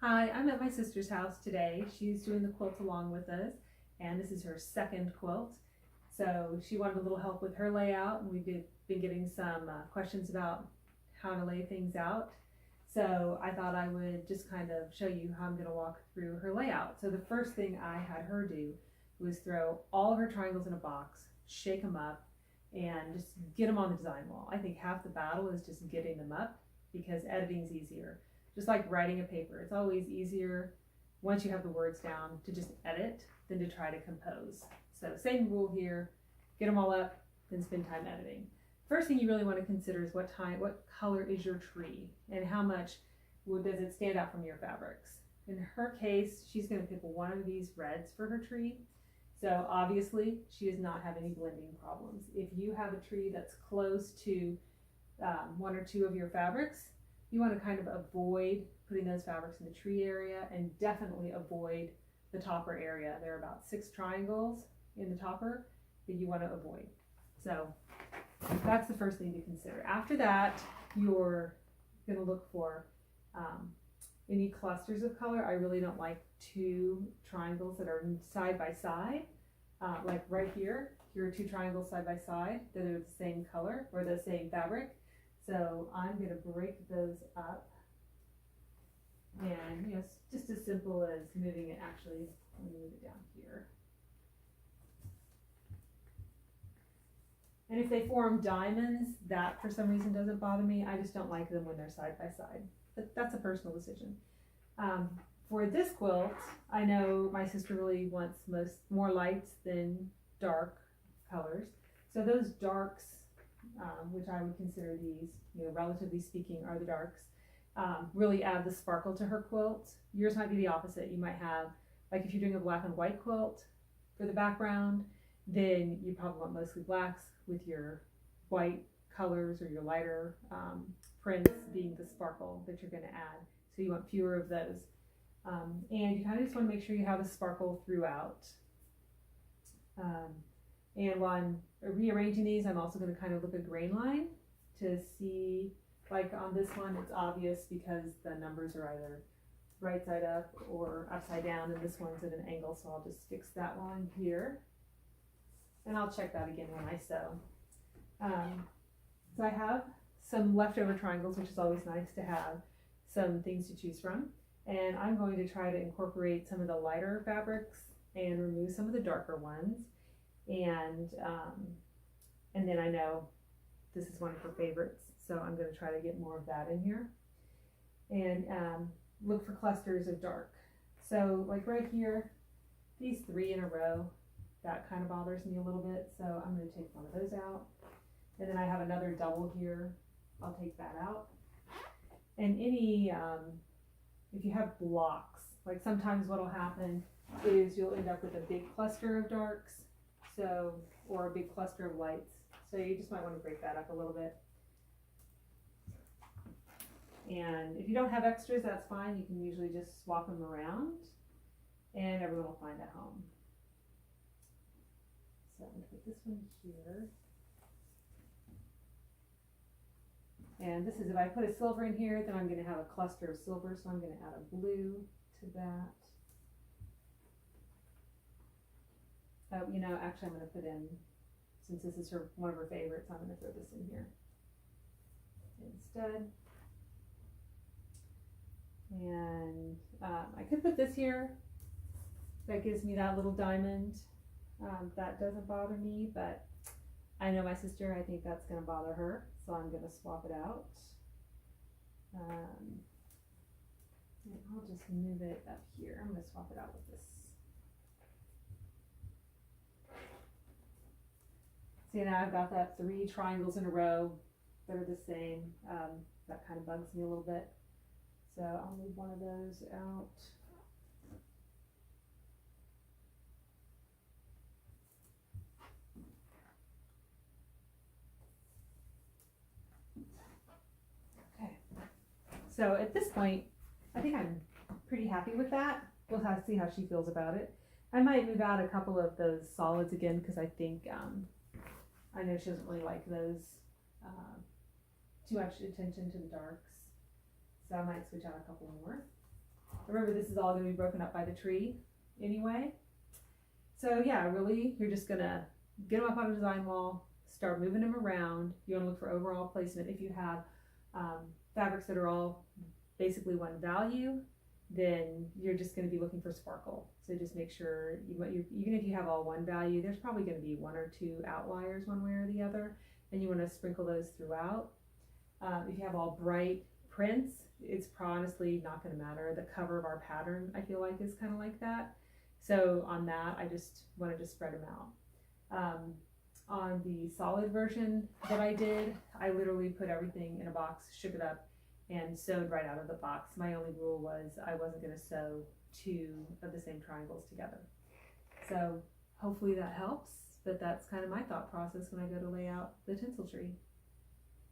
Hi, I'm at my sister's house today. She's doing the quilt along with us, and this is her second quilt. So she wanted a little help with her layout, and we've been getting some questions about how to lay things out. So I thought I would just kind of show you how I'm going to walk through her layout. So the first thing I had her do was throw all of her triangles in a box, shake them up, and just get them on the design wall. I think half the battle is just getting them up because editing's easier. Just like writing a paper, it's always easier once you have the words down to just edit than to try to compose. So same rule here, get them all up, then spend time editing. First thing you really want to consider is what color is your tree and how much does it stand out from your fabrics. In her case, she's going to pick one of these reds for her tree. So obviously she does not have any blending problems. If you have a tree that's close to one or two of your fabrics, you want to kind of avoid putting those fabrics in the tree area and definitely avoid the topper area. There are about 6 triangles in the topper that you want to avoid. So that's the first thing to consider. After that, you're going to look for any clusters of color. I really don't like 2 triangles that are side by side. Like right here are 2 triangles side by side that are the same color or the same fabric. So I'm going to break those up, and it's just as simple as moving it. Actually, let me move it down here. And if they form diamonds, that for some reason doesn't bother me. I just don't like them when they're side by side. But that's a personal decision. For this quilt, I know my sister really wants more lights than dark colors. So those darks, which I would consider these, relatively speaking, are the darks, really add the sparkle to her quilt. Yours might be the opposite. You might have, like if you're doing a black and white quilt for the background, then you probably want mostly blacks with your white colors or your lighter prints being the sparkle that you're going to add. So you want fewer of those. And you kind of just want to make sure you have a sparkle throughout. And while I'm rearranging these, I'm also going to kind of look at grain line to see, like on this one, it's obvious because the numbers are either right side up or upside down, and this one's at an angle, so I'll just fix that line here. And I'll check that again when I sew. So I have some leftover triangles, which is always nice to have some things to choose from. And I'm going to try to incorporate some of the lighter fabrics and remove some of the darker ones. And then I know this is one of her favorites, so I'm going to try to get more of that in here. And look for clusters of dark. So like right here, these 3 in a row, that kind of bothers me a little bit, so I'm going to take one of those out. And then I have another double here, I'll take that out. And any, if you have blocks, like sometimes what'll happen is you'll end up with a big cluster of darks, so, or a big cluster of lights. So you just might want to break that up a little bit. And if you don't have extras, that's fine. You can usually just swap them around and everyone will find a home. So I'm going to put this one here. And this is, if I put a silver in here, then I'm going to have a cluster of silver, so I'm going to add a blue to that. Actually I'm going to put in, since this is one of her favorites, I'm going to throw this in here instead. And I could put this here. That gives me that little diamond. That doesn't bother me, but I know my sister, I think that's going to bother her, so I'm going to swap it out. And I'll just move it up here. I'm going to swap it out with this. See, now I've got that 3 triangles in a row that are the same. That kind of bugs me a little bit. So I'll move one of those out. Okay. So at this point, I think I'm pretty happy with that. We'll have to see how she feels about it. I might move out a couple of those solids again because I think I know she doesn't really like those, too much attention to the darks. So I might switch out a couple more. Remember, this is all gonna be broken up by the tree anyway. So yeah, really, you're just gonna get them up on a design wall, start moving them around. You wanna look for overall placement. If you have fabrics that are all basically one value, then you're just gonna be looking for sparkle. So just make sure, even if you have all one value, there's probably gonna be one or two outliers one way or the other, and you wanna sprinkle those throughout. If you have all bright prints, it's honestly not gonna matter. The cover of our pattern, I feel like, is kind of like that. So on that, I just wanted to spread them out. On the solid version that I did, I literally put everything in a box, shook it up, and sewed right out of the box. My only rule was I wasn't going to sew two of the same triangles together. So hopefully that helps, but that's kind of my thought process when I go to lay out the tinsel tree.